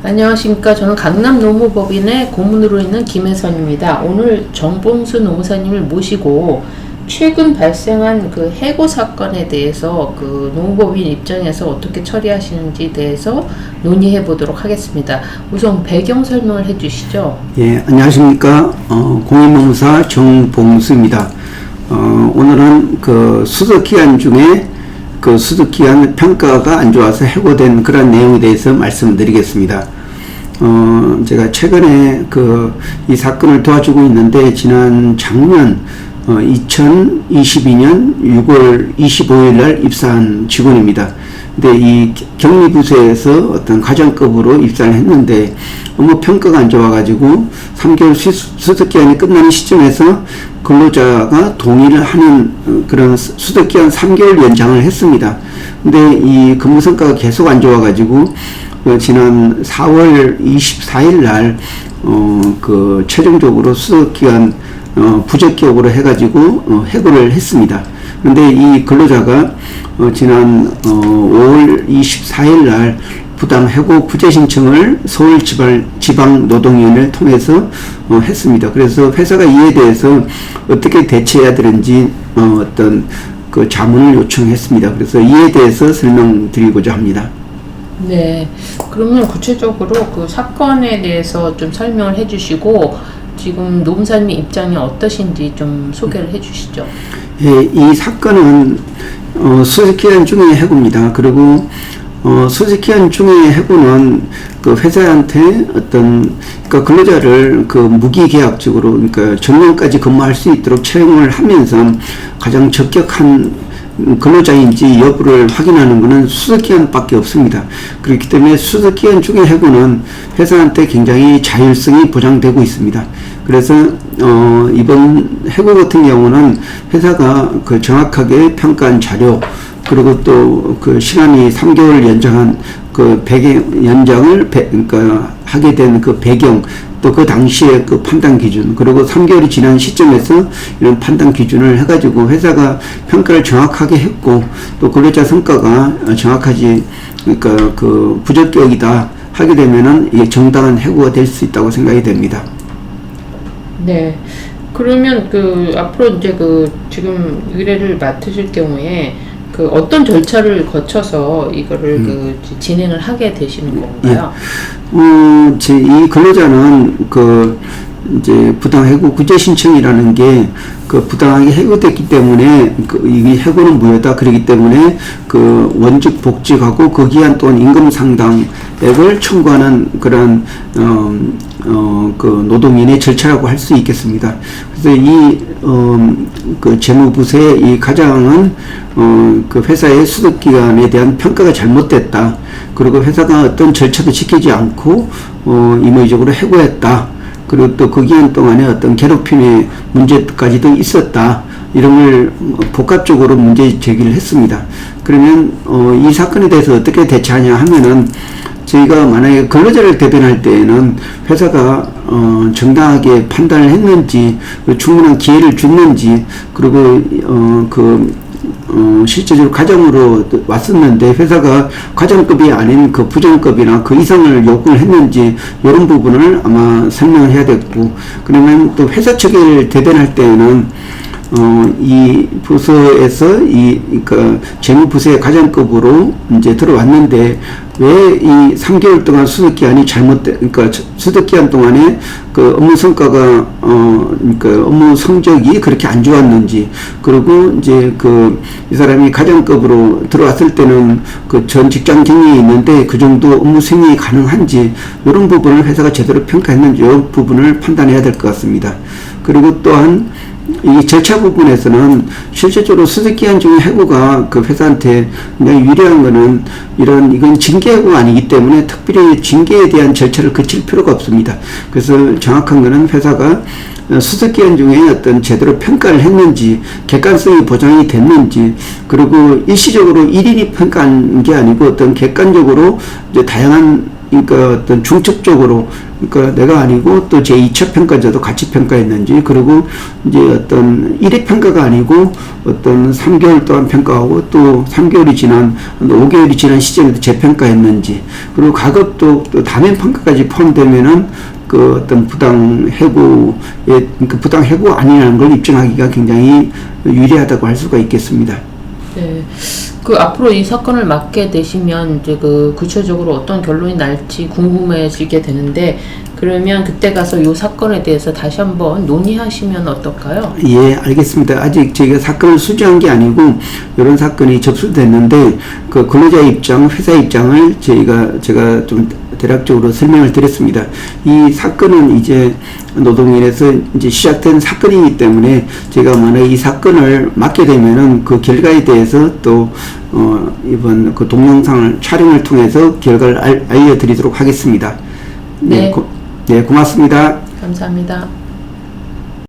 안녕하십니까. 저는 강남 노무법인의 고문으로 있는 김혜선입니다. 오늘 정봉수 노무사님을 모시고 최근 발생한 그 해고 사건에 대해서 그 노무법인 입장에서 어떻게 처리하시는지 대해서 논의해 보도록 하겠습니다. 우선 배경 설명을 해 주시죠. 예, 안녕하십니까. 공인노무사 정봉수입니다. 오늘은 그 수습기간 중에 그 수습기간 평가가 안 좋아서 해고된 그런 내용에 대해서 말씀드리겠습니다. 제가 최근에 이 사건을 도와주고 있는데, 지난 작년 2022년 6월 25일 날 입사한 직원입니다. 근데 이 격리부서에서 어떤 과장급으로 입사를 했는데 업무 평가가 안 좋아가지고 3개월 수습기간이 끝나는 시점에서 근로자가 동의를 하는 그런 수습기간 3개월 연장을 했습니다. 근데 이 근무 성과가 계속 안 좋아가지고 지난 4월 24일 날 최종적으로 수습기간 부적격으로 해가지고 해고를 했습니다. 그런데 이 근로자가 지난 5월 24일 날 부당 해고 구제 신청을 서울지방노동위원회를 통해서 했습니다. 그래서 회사가 이에 대해서 어떻게 대처해야 되는지 어떤 그 자문을 요청했습니다. 그래서 이에 대해서 설명드리고자 합니다. 네. 그러면 구체적으로 그 사건에 대해서 좀 설명을 해 주시고 지금 노무사님 입장이 어떠신지 좀 소개를 해 주시죠. 예, 이 사건은 수습기간 중에 해고입니다. 그리고 수습기간 중에 해고는 그 회사한테 그러니까 근로자를 무기계약적으로, 그러니까 정년까지 근무할 수 있도록 채용을 하면서 가장 적격한 근로자인지 여부를 확인하는 것은 수습기간밖에 없습니다. 그렇기 때문에 수습기간 중에 해고는 회사한테 굉장히 자율성이 보장되고 있습니다. 그래서 이번 해고 같은 경우는 회사가 정확하게 평가한 자료, 그리고 또 시간이 3개월 연장한 연장을 하게 된 배경, 또 그 당시의 판단 기준, 그리고 3개월이 지난 시점에서 이런 판단 기준을 해가지고 회사가 평가를 정확하게 했고, 또 근로자 성과가 정확하지, 부적격이다 하게 되면은 이게 정당한 해고가 될 수 있다고 생각이 됩니다. 네. 그러면 앞으로 이제 지금 의뢰를 맡으실 경우에 어떤 절차를 거쳐서 이거를 진행을 하게 되시는 건가요? 예. 이 근로자는 이제 부당해고 구제 신청이라는 게 부당하게 해고됐기 때문에 이 해고는 무효다. 그렇기 때문에 원직 복직하고 그 기한 동안 임금 상당액을 청구하는 그런 노동인의 절차라고 할 수 있겠습니다. 그래서 재무부서의 이 가장은 회사의 수습기간에 대한 평가가 잘못됐다. 그리고 회사가 어떤 절차도 지키지 않고 임의적으로 해고했다. 그리고 또 그 기간 동안에 어떤 괴롭힘의 문제까지도 있었다. 이런 걸 복합적으로 문제 제기를 했습니다. 그러면 이 사건에 대해서 어떻게 대처하냐 하면은, 저희가 만약에 근로자를 대변할 때에는 회사가 정당하게 판단을 했는지, 충분한 기회를 줬는지, 그리고 실제적으로 과장으로 왔었는데 회사가 과장급이 아닌 부장급이나 그 이상을 요구를 했는지, 이런 부분을 아마 설명을 해야 되고, 그러면 또 회사 측을 대변할 때에는 이 부서에서 재무부서의 과장급으로 이제 들어왔는데 왜 이 3개월 동안 수습기간이 수습기간 동안에 업무 성과가 업무 성적이 그렇게 안 좋았는지, 그리고 이제 이 사람이 과장급으로 들어왔을 때는 전 직장 경력이 있는데 그 정도 업무 승인이 가능한지, 이런 부분을 회사가 제대로 평가했는지, 이 부분을 판단해야 될 것 같습니다. 그리고 또한 이 절차 부분에서는 실질적으로 수습기간 중에 해고가 회사한테 굉장히 유리한 거는 이건 징계해고가 아니기 때문에 특별히 징계에 대한 절차를 거칠 필요가 없습니다. 그래서 정확한 거는 회사가 수습기간 중에 어떤 제대로 평가를 했는지, 객관성이 보장이 됐는지, 그리고 일시적으로 1인이 평가한 게 아니고 어떤 객관적으로 이제 다양한 그러니까 어떤 중첩적으로, 그러니까 내가 아니고 또 제 2차 평가자도 같이 평가했는지, 그리고 이제 어떤 1회 평가가 아니고 어떤 3개월 동안 평가하고 또 3개월이 지난 5개월이 지난 시점에도 재평가했는지, 그리고 가급도 또 다면 평가까지 포함되면은 그 어떤 부당 해고의, 그러니까 부당 해고 아니라는 걸 입증하기가 굉장히 유리하다고 할 수가 있겠습니다. 네. 그 앞으로 이 사건을 맡게 되시면 이제 그 구체적으로 어떤 결론이 날지 궁금해지게 되는데, 그러면 그때 가서 이 사건에 대해서 다시 한번 논의하시면 어떨까요? 예, 알겠습니다. 아직 저희가 사건을 수주한 게 아니고 이런 사건이 접수됐는데 그 근로자 입장, 회사 입장을 제가 좀 대략적으로 설명을 드렸습니다. 이 사건은 이제 노동인에서 이제 시작된 사건이기 때문에 제가 만약 이 사건을 맡게 되면은 그 결과에 대해서 또 이번 그 동영상을 촬영을 통해서 결과를 알려드리도록 하겠습니다. 네. 네, 고맙습니다. 감사합니다.